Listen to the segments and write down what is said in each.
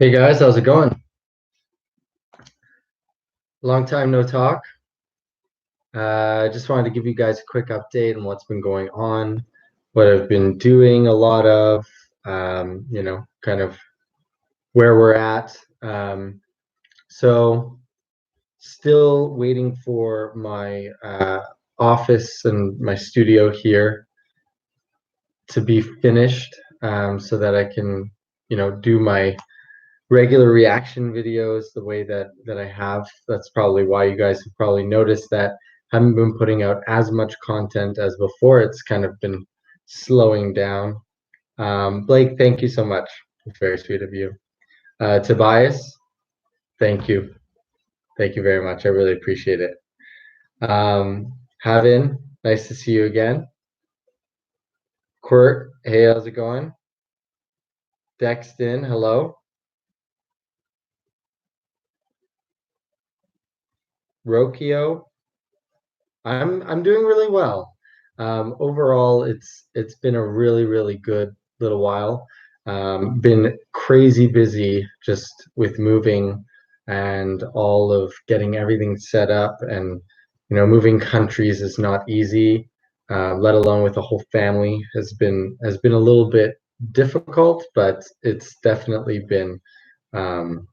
Hey guys, how's it going? Long time no talk. I just wanted to give you guys a quick update on what's been going on, what I've been doing a lot of, kind of where we're at. So still waiting for my office and my studio here to be finished, so that I can, do my regular reaction videos the way that I have. That's probably why you guys have probably noticed that I haven't been putting out as much content as before. It's kind of been slowing down. Blake, thank you so much. It's very sweet of you. Tobias, thank you. Thank you very much. I really appreciate it. Havin, nice to see you again. Quirt, hey, how's it going? Dexton, hello. Rokio, I'm doing really well. Overall, it's been a really good little while. Been crazy busy just with moving and all of getting everything set up, and moving countries is not easy, let alone with a whole family has been a little bit difficult, but um,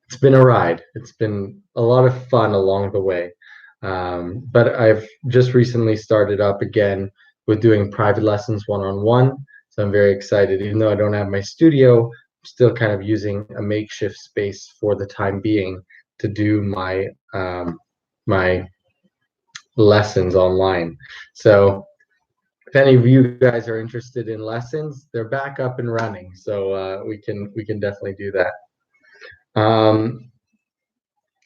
it's been a ride. It's been a lot of fun along the way. But I've just recently started up again with doing private lessons one-on-one. So I'm very excited. Even though I don't have my studio, I'm still kind of using a makeshift space for the time being to do my lessons online. So if any of you guys are interested in lessons, they're back up and running. So we can definitely do that. Um,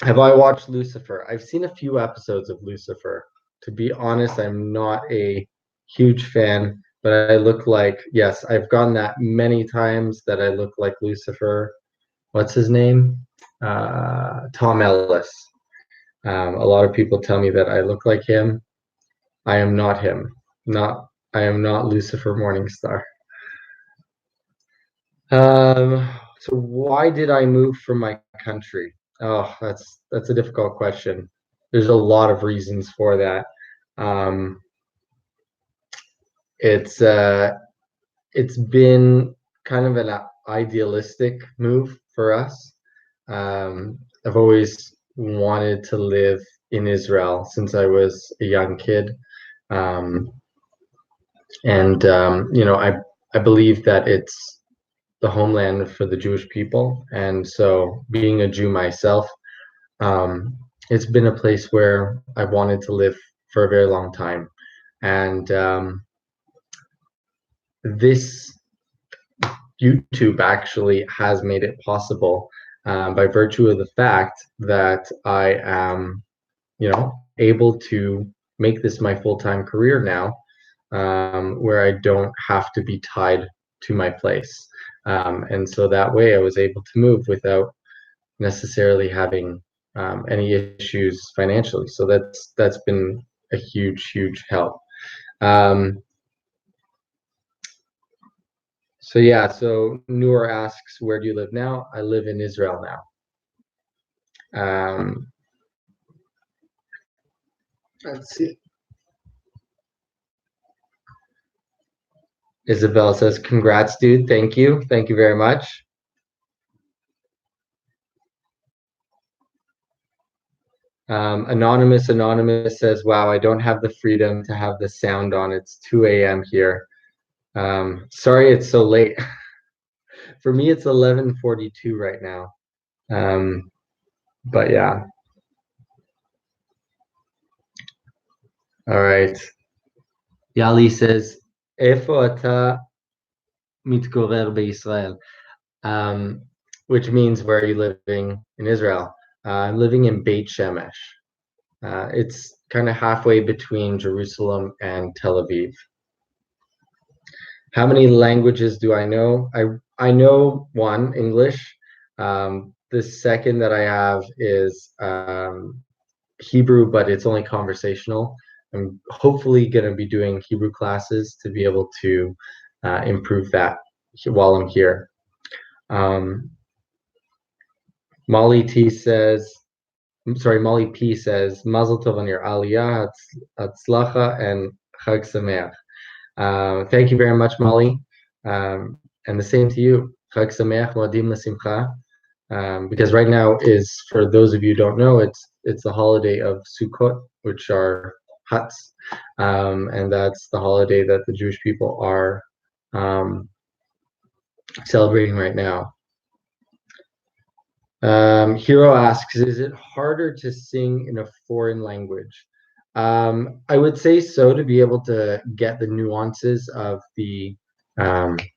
Have I watched Lucifer? I've seen a few episodes of Lucifer. To be honest, I'm not a huge fan, but I look like, yes, I've gotten that many times that I look like Lucifer. What's his name? Tom Ellis. A lot of people tell me that I look like him. I am not him. Not I am not Lucifer Morningstar. So why did I move from my country? Oh, that's a difficult question. There's a lot of reasons for that. Um, it's uh, it's been kind of an idealistic move for us. I've always wanted to live in Israel since I was a young kid, um, and I believe that it's the homeland for the Jewish people. And so, being a Jew myself, um, it's been a place where I've wanted to live for a very long time. And this YouTube actually has made it possible, by virtue of the fact that I am, able to make this my full-time career now, where I don't have to be tied to my place. And so that way I was able to move without necessarily having any issues financially. So that's been a huge help. Um, so yeah, so Noor asks, where do you live now? I live in Israel now. Um, let's see. Isabel says, congrats, dude. Thank you. Thank you very much. Anonymous says, wow, I don't have the freedom to have the sound on. It's 2 a.m. here. Sorry it's so late. For me, it's 11:42 right now. But yeah. All right. Yali says, איפה אתה מתגורר בישראל? Um, which means, where are you living in Israel? I'm living in Beit Shemesh. It's kind of halfway between Jerusalem and Tel Aviv. How many languages do I know? I know one, English. The second that I have is Hebrew, but it's only conversational. I'm hopefully going to be doing Hebrew classes to be able to improve that while I'm here. Um, Molly P says, Mazel Tov on your Aliyah, Hatzlacha, and Chag Sameach. Thank you very much, Molly. And the same to you. Chag Sameach, Moadim L'Simcha. Because right now is, for those of you who don't know, it's the holiday of Sukkot, which are huts, and that's the holiday that the Jewish people are celebrating right now. Hero asks, is it harder to sing in a foreign language? I would say so, to be able to get the nuances of the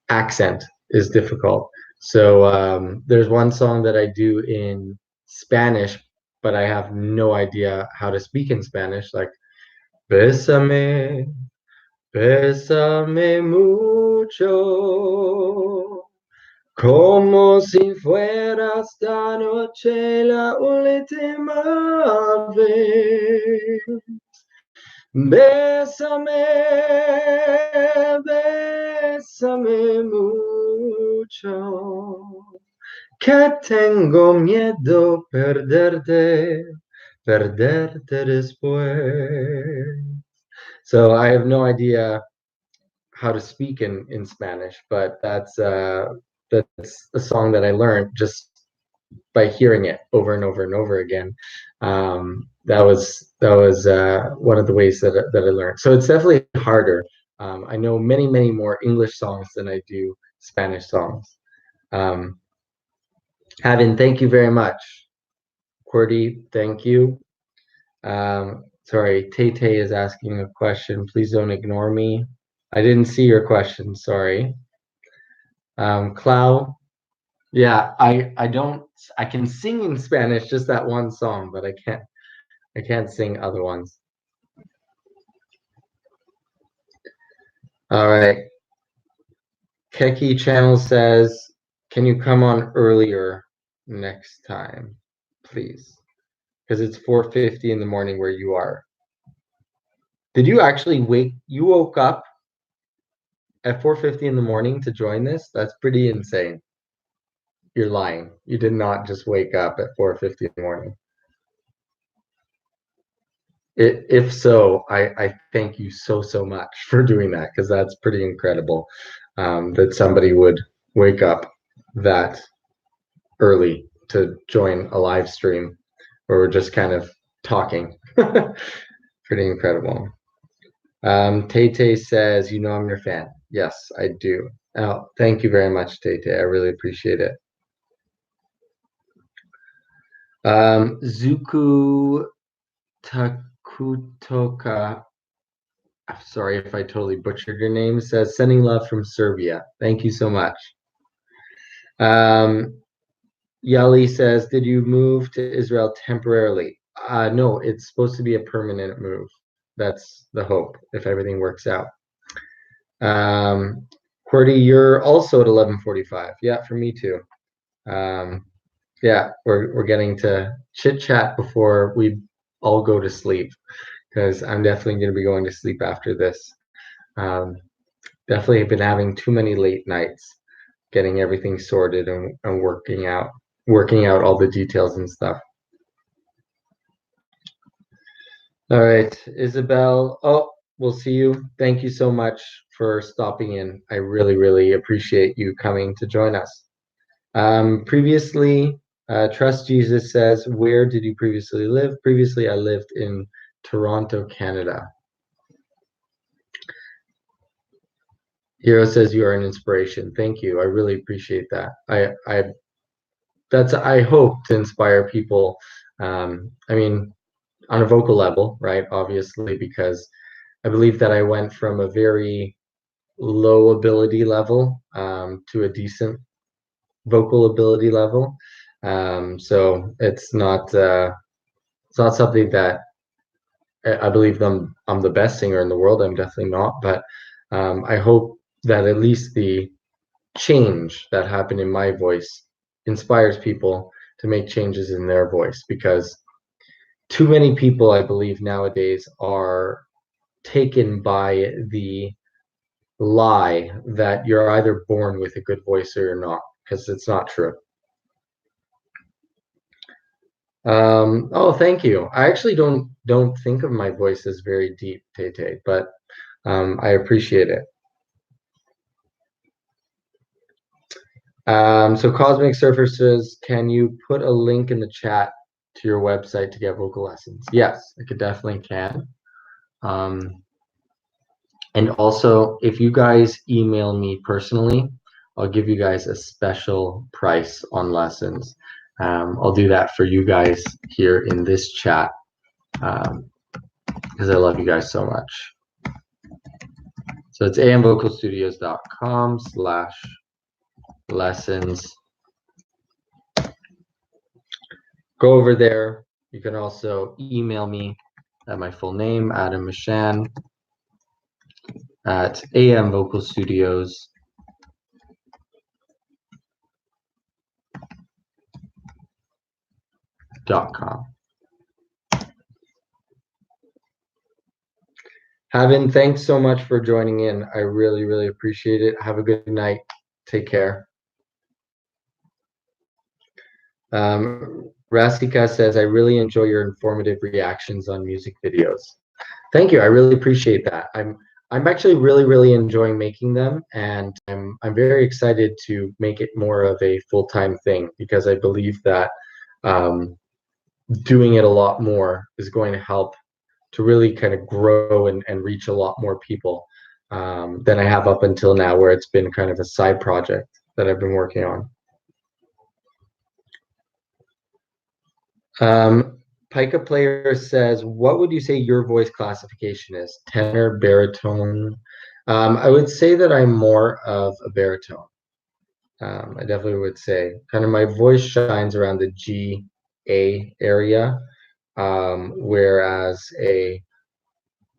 accent is difficult. So there's one song that I do in Spanish, but I have no idea how to speak in Spanish, like Bésame, bésame mucho. Como si fuera esta noche la última vez. Bésame, bésame mucho, que tengo miedo perderte después. So I have no idea how to speak in Spanish, but that's a song that I learned just by hearing it over and over and over again. That was one of the ways that I learned. So it's definitely harder. I know many more English songs than I do Spanish songs. Havin, thank you very much. Cordy, thank you. Sorry, Tay Tay is asking a question. Please don't ignore me. I didn't see your question. Sorry. Clau, yeah, I can sing in Spanish, just that one song, but I can't sing other ones. All right. Keki Channel says, can you come on earlier next time, please? Because it's 4:50 in the morning where you are. Did you actually you woke up at 4:50 in the morning to join this? That's pretty insane. You're lying. You did not just wake up at 4:50 in the morning. If so, I thank you so much for doing that, because that's pretty incredible, that somebody would wake up that early to join a live stream where we're just kind of talking. Pretty incredible. Tay Tay says, you know I'm your fan. Yes, I do. Oh, thank you very much, Tay Tay. I really appreciate it. Zuku Takutoka, I'm sorry if I totally butchered your name, says, sending love from Serbia. Thank you so much. Yali says, did you move to Israel temporarily? No, it's supposed to be a permanent move. That's the hope, if everything works out. Cordy, you're also at 11:45. Yeah, for me too. Yeah, we're getting to chit chat before we all go to sleep, because I'm definitely going to be going to sleep after this. Definitely been having too many late nights, getting everything sorted and working out all the details and stuff. All right, Isabel. Oh, we'll see you. Thank you so much for stopping in. I really appreciate you coming to join us. Previously, Trust Jesus says, where did you previously live? Previously, I lived in Toronto, Canada. Hero says you are an inspiration. Thank you. I really appreciate that. I hope to inspire people. I mean, on a vocal level, right? Obviously, because I believe that I went from a very low ability level to a decent vocal ability level. So it's not something that I believe I'm the best singer in the world. I'm definitely not, but I hope that at least the change that happened in my voice inspires people to make changes in their voice, because too many people, I believe, nowadays are taken by the lie that you're either born with a good voice or you're not, because it's not true. Oh, thank you. I actually don't think of my voice as very deep, Tay Tay, but I appreciate it. So Cosmic Surfer says, can you put a link in the chat to your website to get vocal lessons? Yes, I could definitely can. And also, if you guys email me personally, I'll give you guys a special price on lessons. I'll do that for you guys here in this chat because I love you guys so much. So it's amvocalstudios.com/lessons. Go over there. You can also email me at my full name, Adam Mishan, at amvocalstudios.com. Havin, thanks so much for joining in. I really, really appreciate it. Have a good night. Take care. Rasika says, I really enjoy your informative reactions on music videos. Thank you. I really appreciate that. I'm actually really, really enjoying making them, and I'm very excited to make it more of a full-time thing because I believe that doing it a lot more is going to help to really kind of grow and reach a lot more people than I have up until now, where it's been kind of a side project that I've been working on. Pika Player says, what would you say your voice classification is? Tenor, baritone? I would say that I'm more of a baritone. I definitely would say kind of my voice shines around the G, A area, whereas a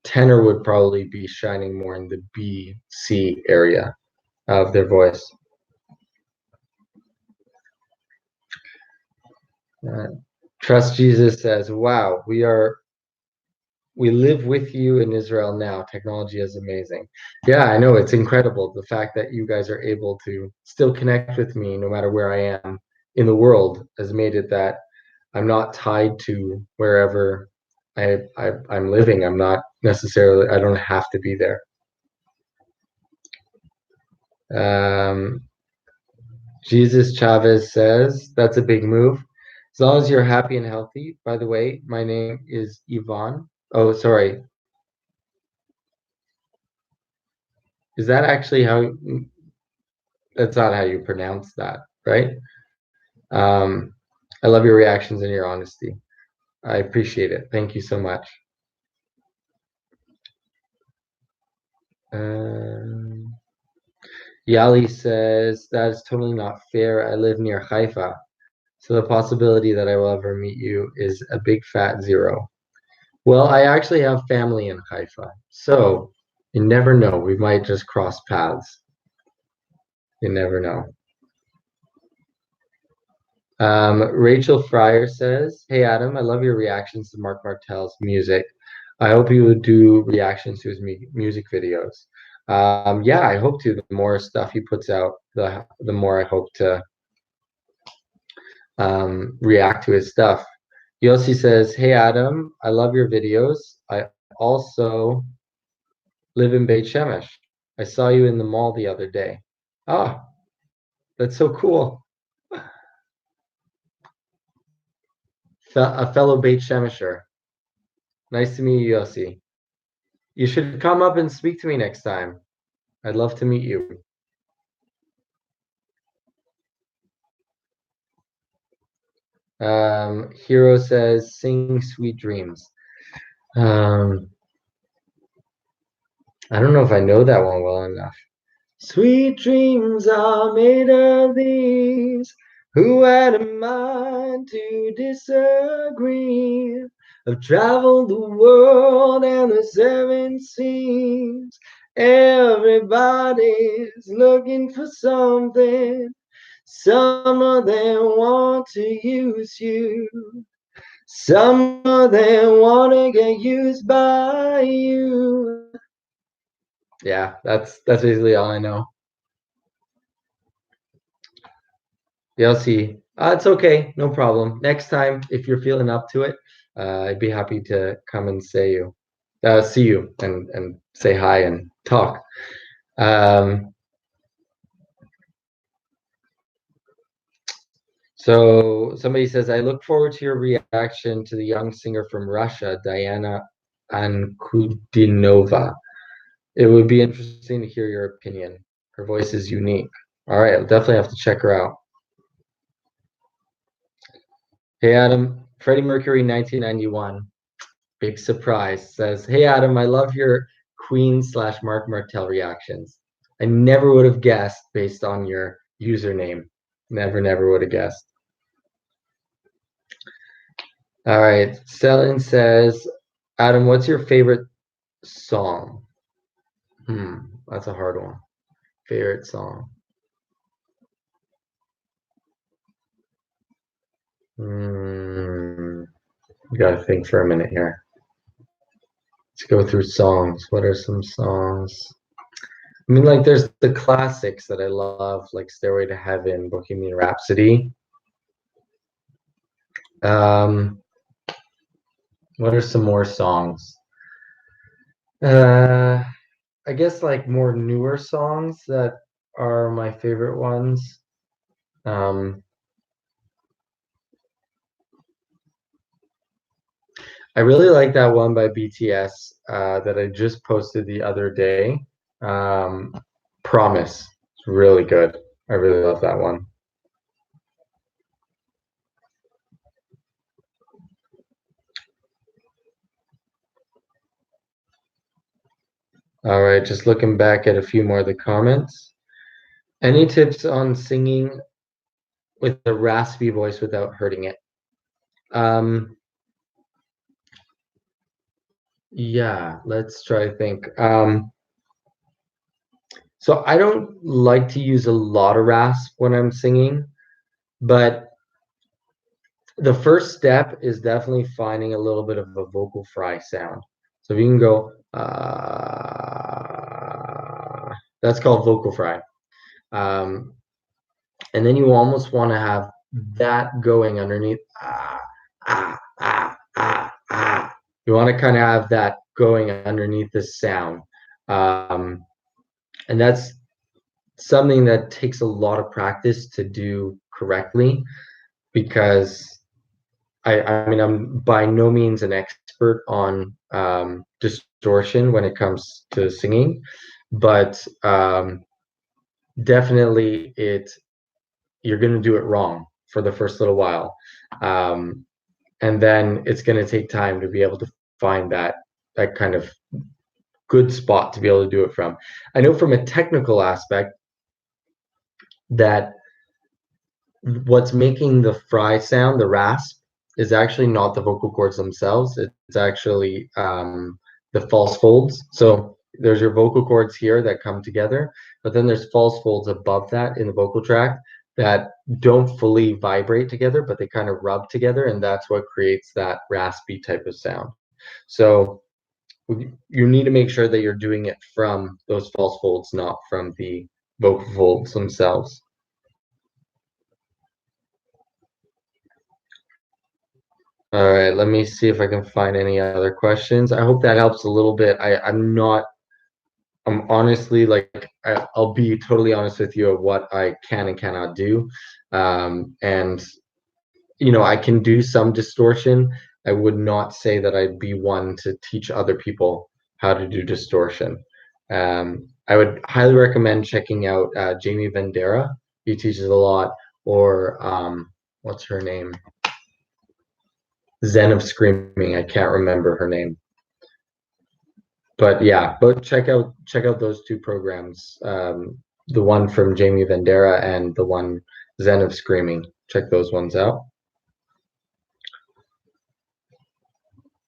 tenor would probably be shining more in the B, C area of their voice. Trust Jesus says, wow, we live with you in Israel now. Technology is amazing. Yeah, I know, it's incredible. The fact that you guys are able to still connect with me no matter where I am in the world has made it that I'm not tied to wherever I'm living. I'm not necessarily, I don't have to be there. Jesus Chavez says, that's a big move. As long as you're happy and healthy. By the way, my name is Yvonne. Oh, sorry. Is that actually how, that's not how you pronounce that, right? I love your reactions and your honesty. I appreciate it. Thank you so much. Yali says, that is totally not fair. I live near Haifa. So the possibility that I will ever meet you is a big fat zero. Well, I actually have family in Haifa. So you never know. We might just cross paths. You never know. Rachel Fryer says, hey, Adam, I love your reactions to Mark Martell's music. I hope you would do reactions to his music videos. Yeah, I hope to. The more stuff he puts out, the more I hope to react to his stuff. Yossi says, hey, Adam, I love your videos. I also live in Beit Shemesh. I saw you in the mall the other day. Ah, that's so cool. A fellow Beit Shemesher. Nice to meet you, Yossi. You should come up and speak to me next time. I'd love to meet you. Hero says, sing sweet dreams. I don't know if I know that one well enough. Sweet dreams are made of these. Who had a mind to disagree? I've traveled the world and the seven seas. Everybody's looking for something. Some of them want to use you. Some of them want to get used by you. Yeah, that's basically all I know. Yossi, It's okay, no problem. Next time, if you're feeling up to it, I'd be happy to come and see you and say hi and talk. Um, so somebody says, I look forward to your reaction to the young singer from Russia, Diana Ankudinova. It would be interesting to hear your opinion. Her voice is unique. All right, I'll definitely have to check her out. Hey Adam, Freddie Mercury 1991. Big surprise. Says, hey Adam, I love your Queen slash Mark Martel reactions. I never would have guessed based on your username. Never would have guessed. All right. Selin says, Adam, what's your favorite song? That's a hard one. Favorite song. Hmm. Gotta think for a minute here. Let's go through songs. What are some songs? I mean, like, there's the classics that I love, like Stairway to Heaven, Bohemian Rhapsody. Um, what are some more songs? Uh, I guess like more newer songs that are my favorite ones. Um, I really like that one by BTS that I just posted the other day. Um, Promise. It's really good. I really love that one. All right, just looking back at a few more of the comments. Any tips on singing with a raspy voice without hurting it? Um, yeah, let's try to think. So I don't like to use a lot of rasp when I'm singing, but the first step is definitely finding a little bit of a vocal fry sound. So if you can go, that's called vocal fry. Um, and then you almost want to have that going underneath. You want to kind of have that going underneath the sound. Um, and that's something that takes a lot of practice to do correctly because I mean, I'm by no means an expert on distortion when it comes to singing, but definitely you're going to do it wrong for the first little while, um, and then it's going to take time to be able to find that kind of good spot to be able to do it from. I know from a technical aspect that what's making the fry sound, the rasp, is actually not the vocal cords themselves. It's actually the false folds. So there's your vocal cords here that come together, but then there's false folds above that in the vocal tract that don't fully vibrate together, but they kind of rub together, and that's what creates that raspy type of sound. So you need to make sure that you're doing it from those false folds, not from the vocal folds themselves. All right, let me see if I can find any other questions. I hope that helps a little bit. I'm honestly like, I'll be totally honest with you of what I can and cannot do. And, I can do some distortion. I would not say that I'd be one to teach other people how to do distortion. I would highly recommend checking out Jamie Vendera. He teaches a lot, or what's her name? Zen of Screaming. I can't remember her name, but yeah, but check out those two programs. The one from Jamie Vendera and the one Zen of Screaming. Check those ones out.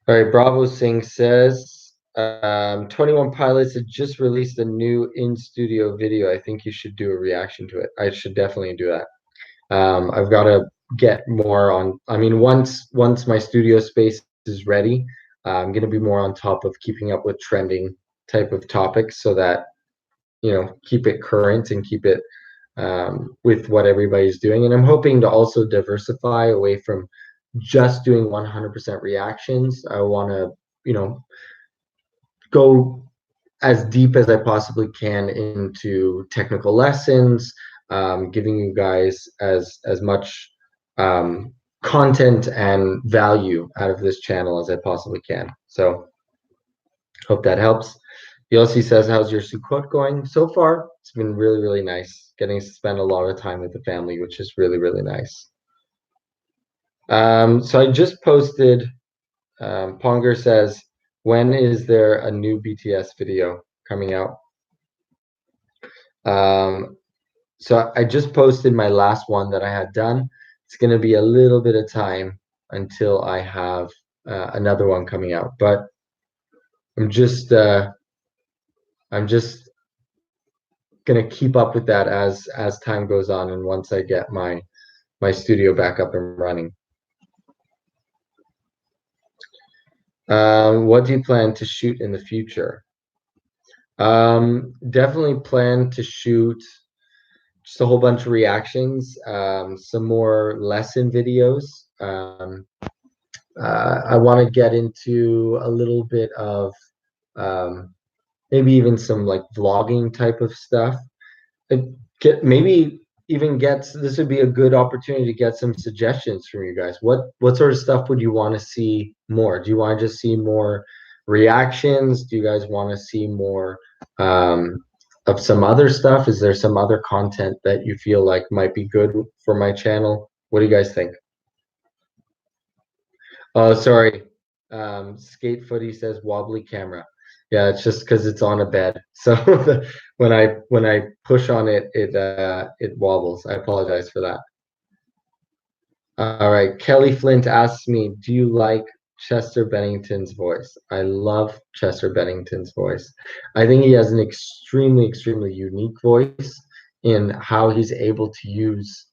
All right, Bravo Singh says 21 Pilots had just released a new in-studio video. I think you should do a reaction to it. I should definitely do that. I've got to get more on. I mean, once my studio space is ready, I'm going to be more on top of keeping up with trending type of topics so that keep it current and keep it with what everybody's doing. And I'm hoping to also diversify away from just doing 100% reactions. I want to, go as deep as I possibly can into technical lessons, giving you guys as much content and value out of this channel as I possibly can. So hope that helps. Yossi says, how's your Sukkot going? So far, it's been really, really nice. Getting to spend a lot of time with the family, which is really, really nice. So I just posted, Ponger says, when is there a new BTS video coming out? So I just posted my last one that I had done. It's going to be a little bit of time until I have another one coming out, but I'm just gonna keep up with that as time goes on, and once I get my studio back up and running. What do you plan to shoot in the future? Definitely plan to shoot just a whole bunch of reactions, some more lesson videos. I want to get into a little bit of maybe even some like vlogging type of stuff. Maybe even this would be a good opportunity to get some suggestions from you guys. What sort of stuff would you want to see more? Do you want to just see more reactions? Do you guys want to see more of some other stuff? Is there some other content that you feel like might be good for my channel? What do you guys think? Oh, sorry. Skate Footy says wobbly camera. Yeah, it's just because it's on a bed. So when I push on it, it wobbles. I apologize for that. All right. Kelly Flint asks me, do you like Chester Bennington's voice? I love Chester Bennington's voice. I think he has an extremely, extremely unique voice in how he's able to use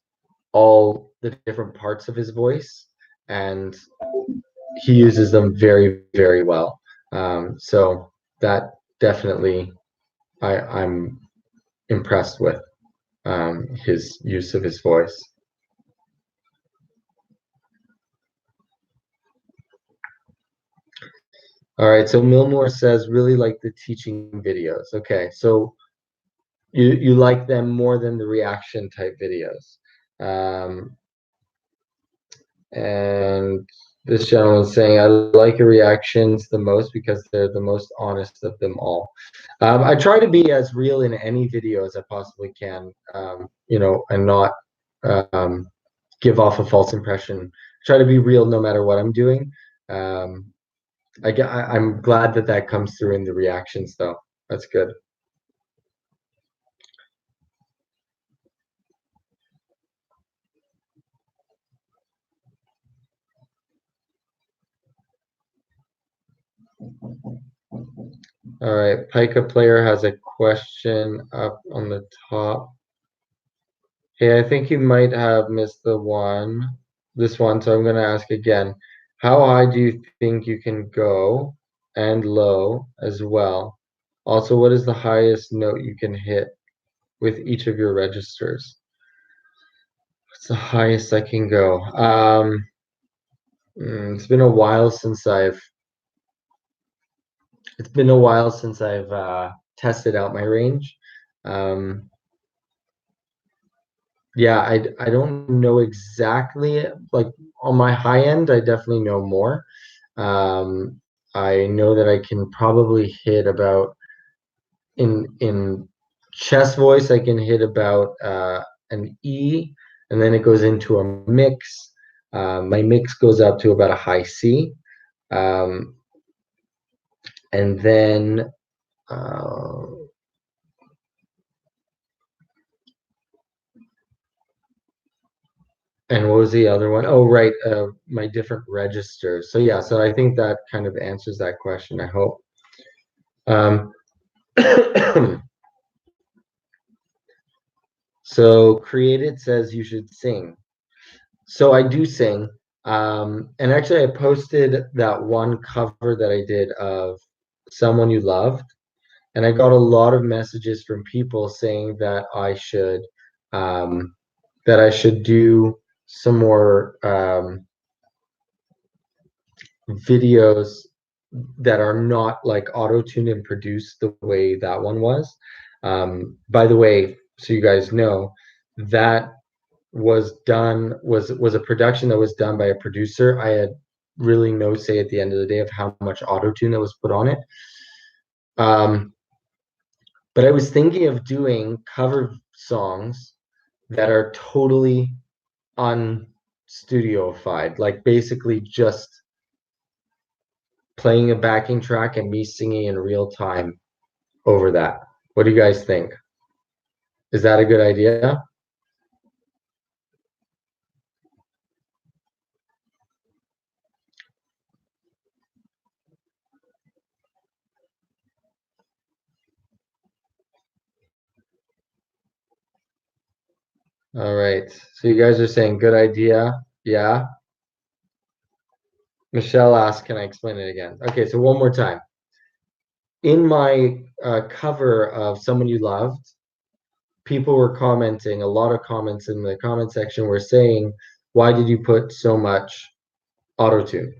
all the different parts of his voice, and he uses them very, very well. So that definitely I'm impressed with his use of his voice. All right, so Millmore says really like the teaching videos. Okay, so you like them more than the reaction type videos. And this gentleman is saying, I like your reactions the most because they're the most honest of them all. I try to be as real in any video as I possibly can, and not give off a false impression. Try to be real no matter what I'm doing. I'm glad that comes through in the reactions, though. That's good. All right, Pika player has a question up on the top. Okay, I think you might have missed this one, so I'm going to ask again. How high do you think you can go, and low as well? Also, what is the highest note you can hit with each of your registers? What's the highest I can go? It's been a while since I've tested out my range. Yeah, I don't know exactly, like on my high end, I definitely know more. I know that I can probably hit about in chest voice, I can hit about an E, and then it goes into a mix. My mix goes up to about a high C. And then and what was the other one? Oh, right, my different registers. So yeah, so I think that kind of answers that question, I hope. So Created says you should sing. So I do sing. And actually I posted that one cover that I did of Someone You Loved, and I got a lot of messages from people saying that I should that I should do some more videos that are not like auto-tuned and produced the way that one was. By the way, so you guys know, that was a production that was done by a producer. I had really no say at the end of the day of how much auto-tune that was put on it. But I was thinking of doing cover songs that are totally unstudiofied, like basically just playing a backing track and me singing in real time over that. What do you guys think? Is that a good idea? All right. So you guys are saying good idea. Yeah. Michelle asked, can I explain it again? Okay, so one more time. In my cover of Someone You Loved, people were commenting, a lot of comments in the comment section were saying, why did you put so much auto-tune?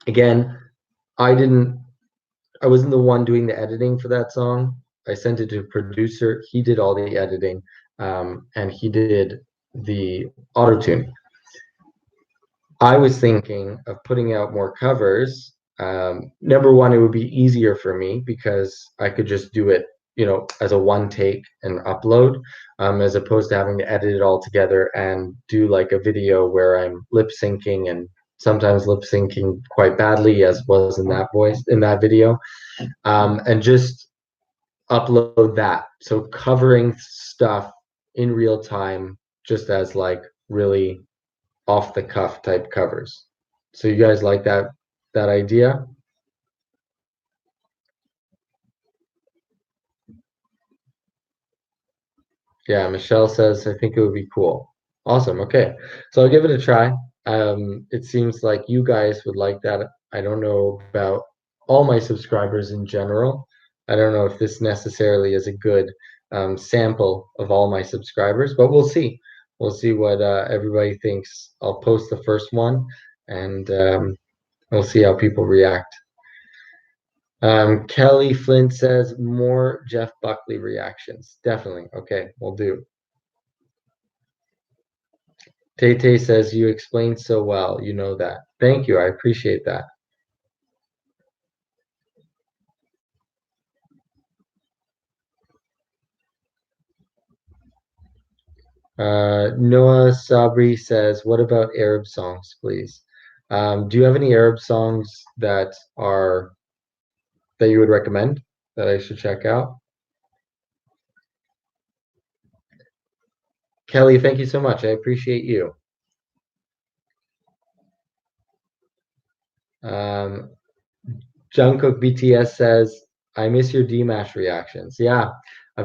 Again, I didn't, I wasn't the one doing the editing for that song. I sent it to a producer. He did all the editing, and he did the auto-tune. I was thinking of putting out more covers. Number one, it would be easier for me because I could just do it, as a one take and upload, as opposed to having to edit it all together and do like a video where I'm lip syncing and sometimes lip syncing quite badly, as was in that video, and just upload that. So covering stuff in real time, just as like really off the cuff type covers. So you guys like that idea? Yeah, Michelle says I think it would be cool. Awesome. Okay. So I'll give it a try. It seems like you guys would like that. I don't know about all my subscribers in general. I don't know if this necessarily is a good sample of all my subscribers, but we'll see. We'll see what everybody thinks. I'll post the first one and we'll see how people react. Kelly Flint says more Jeff Buckley reactions. Definitely. Okay, we'll do. Tay Tay says you explained so well. You know that. Thank you. I appreciate that. Noah Sabri says, what about Arab songs, please? Do you have any Arab songs that you would recommend that I should check out? Kelly, thank you so much. I appreciate you. Um, Jungkook BTS says, I miss your Dmash reactions. Yeah, I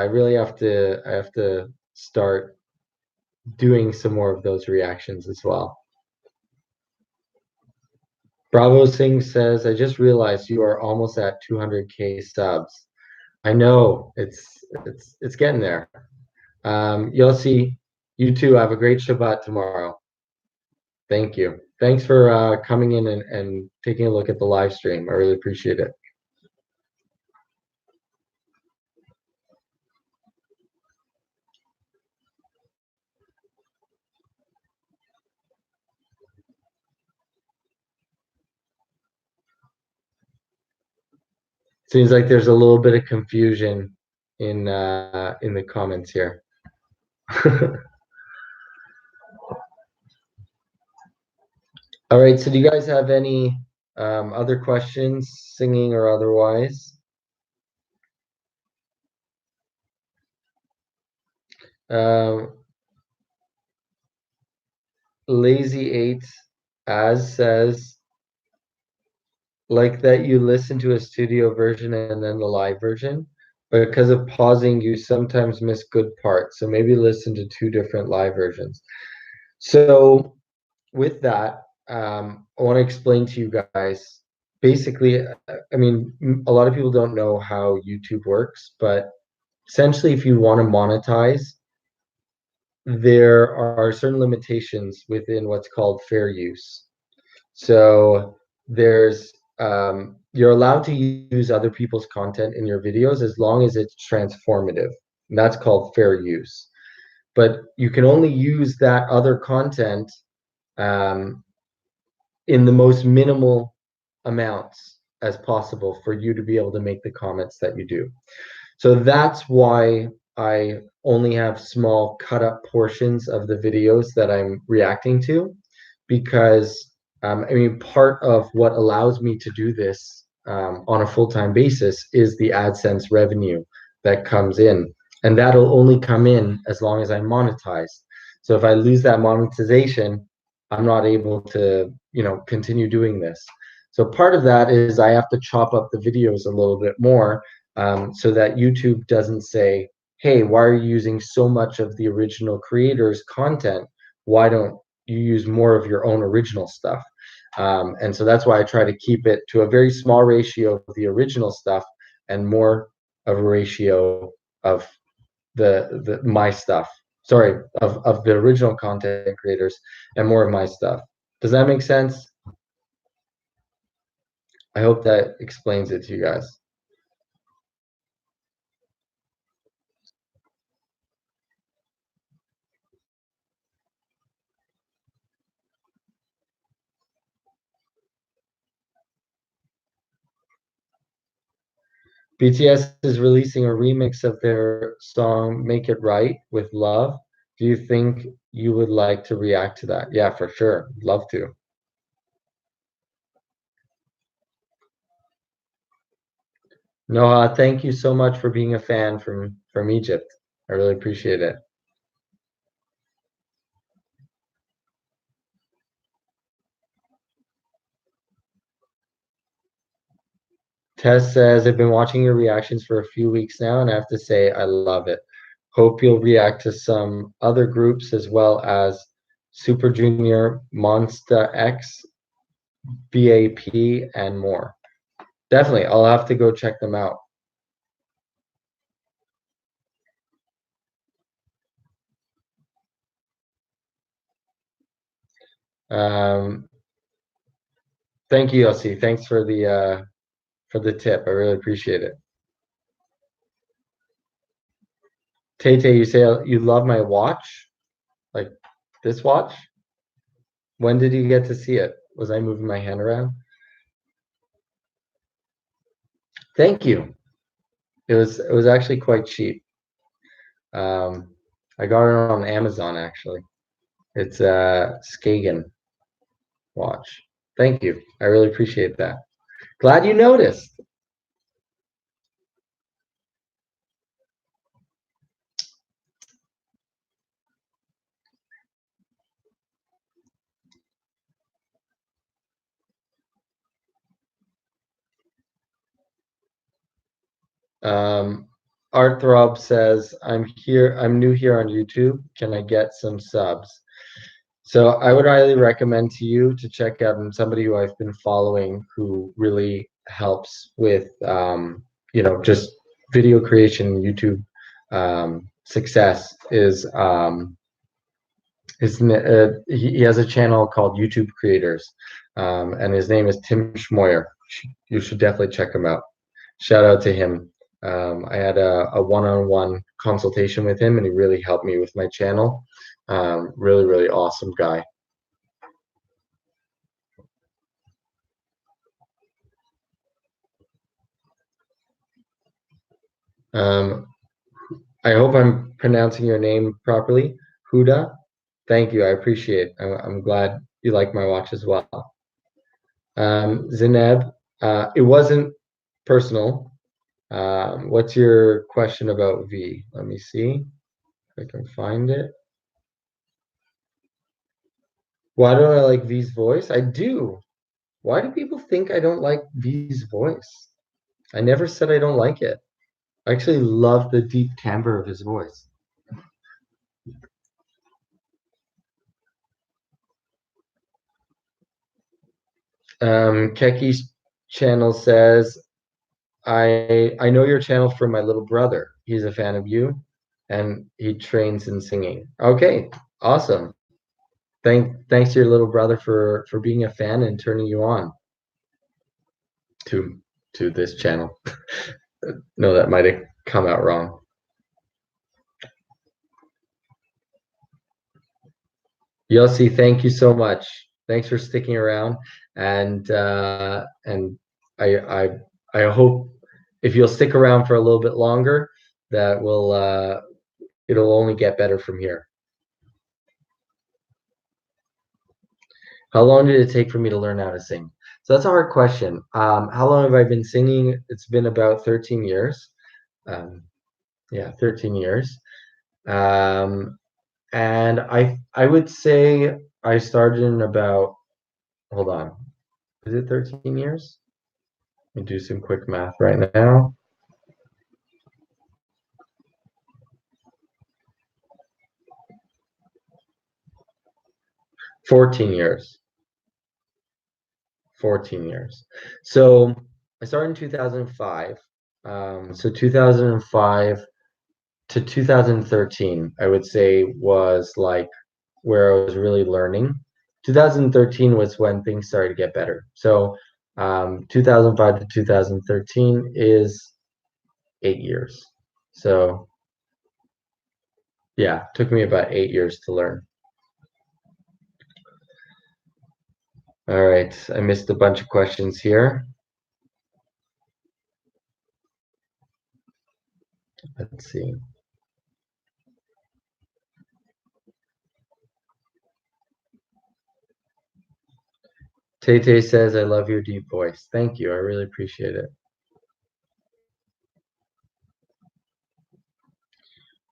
really I have to start doing some more of those reactions as well. Bravo Singh says, I just realized you are almost at 200K subs. I know it's getting there. Yossi, you too. Have a great Shabbat tomorrow. Thank you. Thanks for coming in and taking a look at the live stream. I really appreciate it. Seems like there's a little bit of confusion in the comments here. All right, so do you guys have any other questions, singing or otherwise? Um, Lazy Eight as says, like that you listen to a studio version and then the live version, but because of pausing, you sometimes miss good parts. So maybe listen to two different live versions. So with that, I want to explain to you guys. Basically, I mean, a lot of people don't know how YouTube works, but essentially, if you want to monetize, there are certain limitations within what's called fair use. So there's you're allowed to use other people's content in your videos as long as it's transformative. And that's called fair use. But you can only use that other content um, in the most minimal amounts as possible for you to be able to make the comments that you do. So that's why I only have small cut up portions of the videos that I'm reacting to, because I mean, part of what allows me to do this on a full-time basis is the AdSense revenue that comes in, and that'll only come in as long as I monetize. So if I lose that monetization, I'm not able to, continue doing this. So part of that is I have to chop up the videos a little bit more, so that YouTube doesn't say, hey, why are you using so much of the original creator's content? Why don't you use more of your own original stuff? And so that's why I try to keep it to a very small ratio of the original stuff and more of a ratio of the my stuff. Sorry, of the original content creators and more of my stuff. Does that make sense? I hope that explains it to you guys. BTS is releasing a remix of their song Make It Right with Love. Do you think you would like to react to that? Yeah, for sure. Love to. Noah, thank you so much for being a fan from Egypt. I really appreciate it. Tess says, I've been watching your reactions for a few weeks now, and I have to say I love it. Hope you'll react to some other groups as well as Super Junior, Monsta X, BAP, and more. Definitely, I'll have to go check them out. Um, Thank you, Yossi. Thanks for the tip. I really appreciate it. Tay Tay, you say you love my watch? Like this watch? When did you get to see it? Was I moving my hand around? Thank you. It was actually quite cheap. Um, I got it on Amazon actually. It's a Skagen watch. Thank you. I really appreciate that. Glad you noticed. Um, Art Throb says, I'm new here on YouTube. Can I get some subs? So I would highly recommend to you to check out somebody who I've been following who really helps with just video creation, YouTube success he has a channel called YouTube Creators, and his name is Tim Schmoyer. You should definitely check him out. Shout out to him. I had a one-on-one consultation with him, and he really helped me with my channel. Really, really awesome guy. Um, I hope I'm pronouncing your name properly. Huda. Thank you. I appreciate it. I'm glad you like my watch as well. Zineb, it wasn't personal. What's your question about V? Let me see if I can find it. Why don't I like V's voice? I do. Why do people think I don't like V's voice? I never said I don't like it. I actually love the deep timbre of his voice. Keki's channel says, I know your channel from my little brother. He's a fan of you, and he trains in singing. Okay, awesome. Thanks to your little brother for being a fan and turning you on to to this channel. No, that might have come out wrong. Yossi, thank you so much. Thanks for sticking around, and I hope if you'll stick around for a little bit longer, that will it'll only get better from here. How long did it take for me to learn how to sing? So that's a hard question. How long have I been singing? It's been about 13 years. Um, yeah, 13 years. Um, and I would say I started in about, hold on, is it 13 years? Let me do some quick math right now. 14 years. 14 years. So I started in 2005. So 2005 to 2013, I would say was like where I was really learning. 2013 was when things started to get better. So 2005 to 2013 is 8 years. So yeah, took me about 8 years to learn. All right, I missed a bunch of questions here. Let's see. Tay Tay says, I love your deep voice. Thank you. I really appreciate it.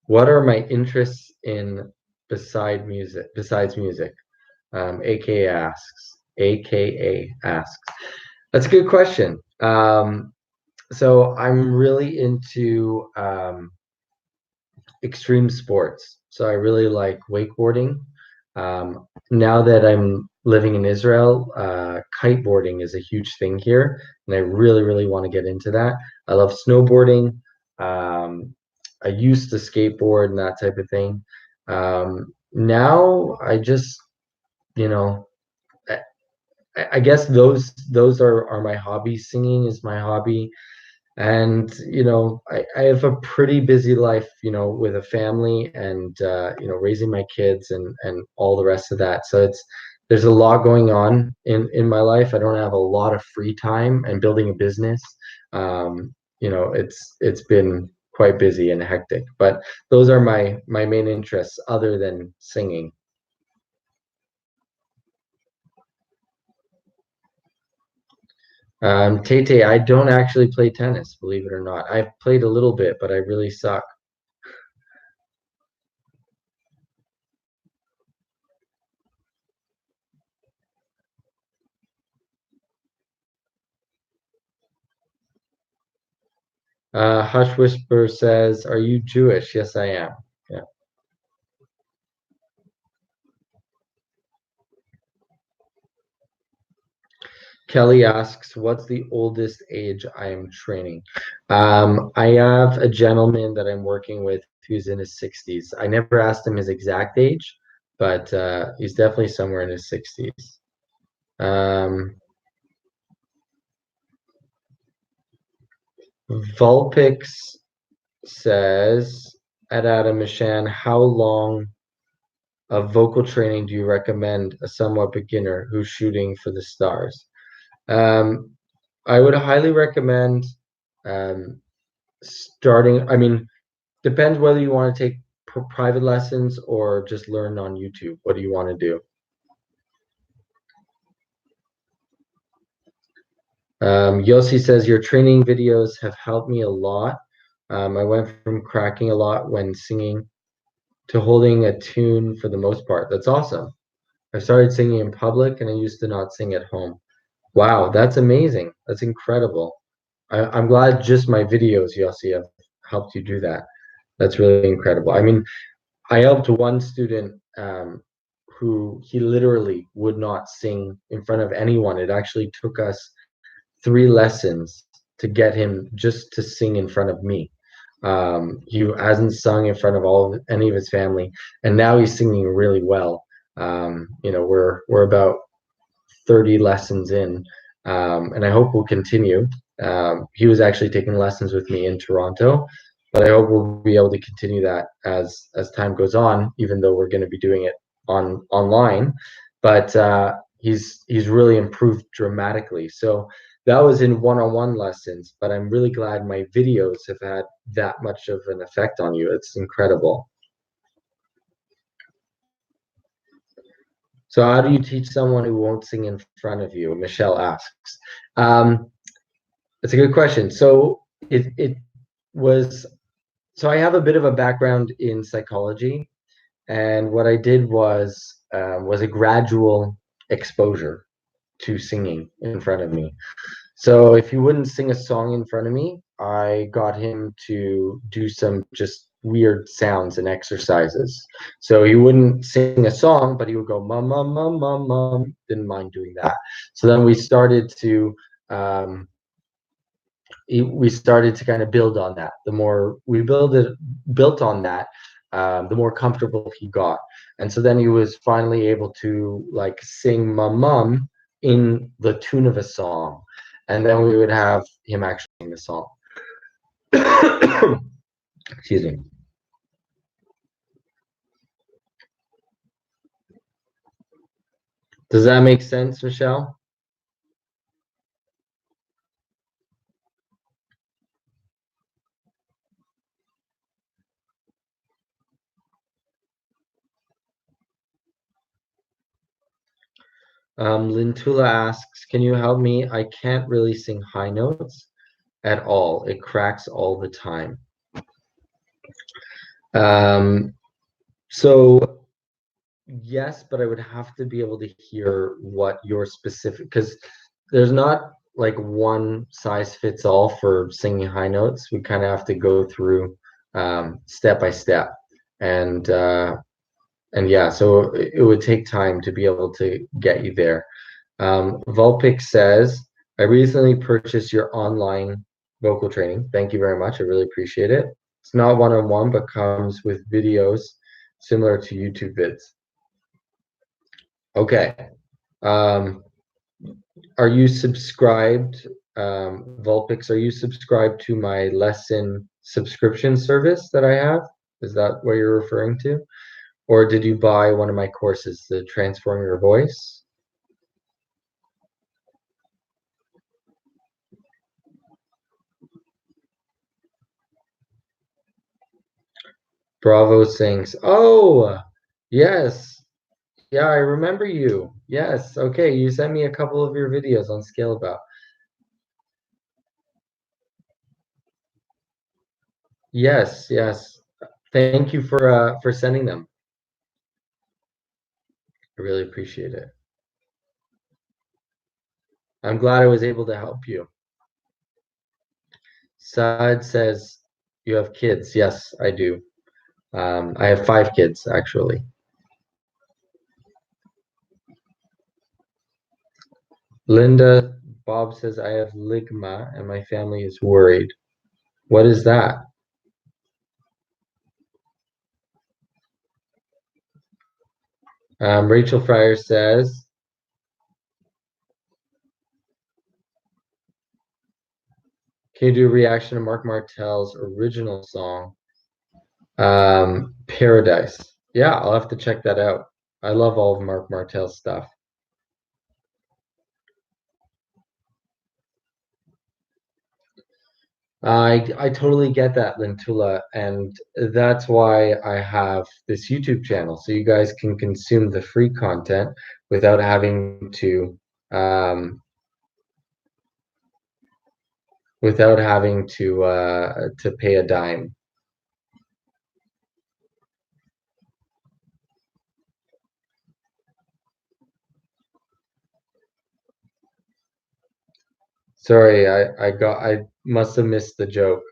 What are my interests in besides music? AKA asks. AKA asks. That's a good question. So I'm really into extreme sports. So I really like wakeboarding. Now that I'm living in Israel, kiteboarding is a huge thing here, and I really, really want to get into that. I love snowboarding. I used to skateboard and that type of thing. Now I just, you know, I guess those are my hobbies. Singing is my hobby, and I have a pretty busy life, with a family and raising my kids and all the rest of that. So there's a lot going on in my life. I don't have a lot of free time, and building a business, it's been quite busy and hectic. But those are my main interests other than singing. Tay, I don't actually play tennis, believe it or not. I've played a little bit, but I really suck. Hush Whisper says, "Are you Jewish?" Yes, I am. Yeah. Kelly asks, "What's the oldest age I am training?" I have a gentleman that I'm working with who's in his 60s. I never asked him his exact age, but he's definitely somewhere in his 60s. Um, Vulpix says, at Adam Mishan, how long of vocal training do you recommend a somewhat beginner who's shooting for the stars? Um, I would highly recommend um, starting. I mean, depends whether you want to take private lessons or just learn on YouTube. What do you want to do? Yossi says your training videos have helped me a lot. I went from cracking a lot when singing to holding a tune for the most part. That's awesome. I started singing in public and I used to not sing at home. Wow, that's amazing. That's incredible. I'm glad just my videos, Yossi, have helped you do that. That's really incredible. I mean, I helped one student who he literally would not sing in front of anyone. It actually took us 3 lessons to get him just to sing in front of me. He hasn't sung in front of any of his family, and now he's singing really well. We're about 30 lessons in, and I hope we'll continue. He was actually taking lessons with me in Toronto, but I hope we'll be able to continue that as time goes on, even though we're going to be doing it online. But he's really improved dramatically. So that was in one-on-one lessons, but I'm really glad my videos have had that much of an effect on you. It's incredible. So how do you teach someone who won't sing in front of you? Michelle asks. That's a good question. So it was so I have a bit of a background in psychology, and what I did was a gradual exposure to singing in front of me. So if he wouldn't sing a song in front of me, I got him to do some just weird sounds and exercises. So he wouldn't sing a song, but he would go mum mum mum mum mum. Didn't mind doing that. So then we started to kind of build on that. The more we built on that, the more comfortable he got. And so then he was finally able to like sing mum mum in the tune of a song. And then we would have him actually sing the song. Excuse me. Does that make sense, Michelle? Lintula asks, can you help me? I can't really sing high notes at all. It cracks all the time. Um, so yes, but I would have to be able to hear what your specific, because there's not like one size fits all for singing high notes. We kind of have to go through step by step, and yeah, so it would take time to be able to get you there. Vulpix says, I recently purchased your online vocal training. Thank you very much. I really appreciate it. It's not one-on-one, but comes with videos similar to YouTube vids. Okay. Um, are you subscribed, Vulpix, are you subscribed to my lesson subscription service that I have? Is that what you're referring to? Or did you buy one of my courses, the Transform Your Voice? Bravo sings, oh, yes. Yeah, I remember you. Yes. Okay. You sent me a couple of your videos on Scale About. Yes, yes. Thank you for sending them. I really appreciate it. I'm glad I was able to help you. Saad says you have kids. Yes, I do. I have 5 kids actually. Linda Bob says I have ligma and my family is worried. What is that? Rachel Fryer says, can you do a reaction to Mark Martell's original song, Paradise? Yeah, I'll have to check that out. I love all of Mark Martell's stuff. I totally get that, Lintula, and that's why I have this YouTube channel, so you guys can consume the free content without having to to pay a dime. Sorry, I must have missed the joke.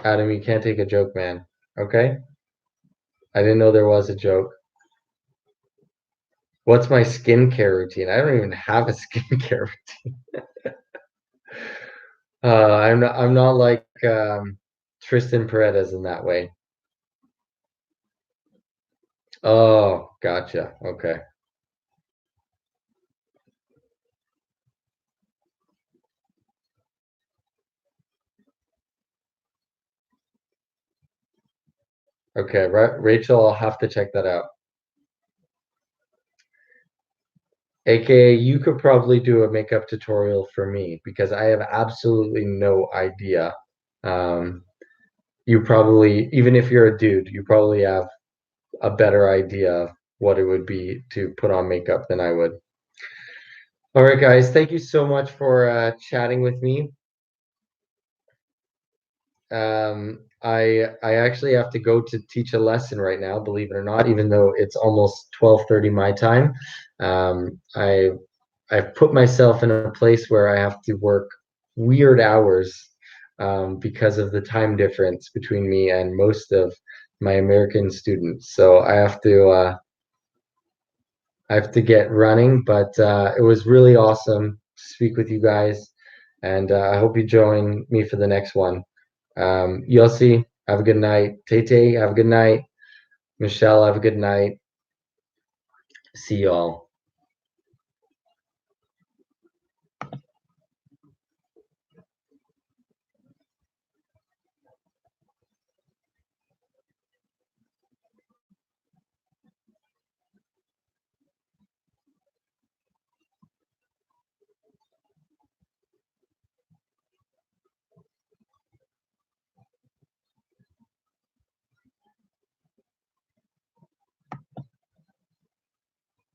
Adam, you can't take a joke, man. Okay? I didn't know there was a joke. What's my skincare routine? I don't even have a skincare routine. I'm not like Tristan Paredes in that way. Oh, gotcha. Okay. Okay, Rachel, I'll have to check that out. AKA, you could probably do a makeup tutorial for me because I have absolutely no idea. Um, you probably, even if you're a dude, you probably have a better idea of what it would be to put on makeup than I would. All right, guys, thank you so much for chatting with me. I actually have to go to teach a lesson right now, believe it or not, even though it's almost 12:30 my time. Um, I I've put myself in a place where I have to work weird hours because of the time difference between me and most of my American students. So I have to get running, but it was really awesome to speak with you guys, and I hope you join me for the next one. Yossi, have a good night. Tay, have a good night. Michelle, have a good night. See y'all.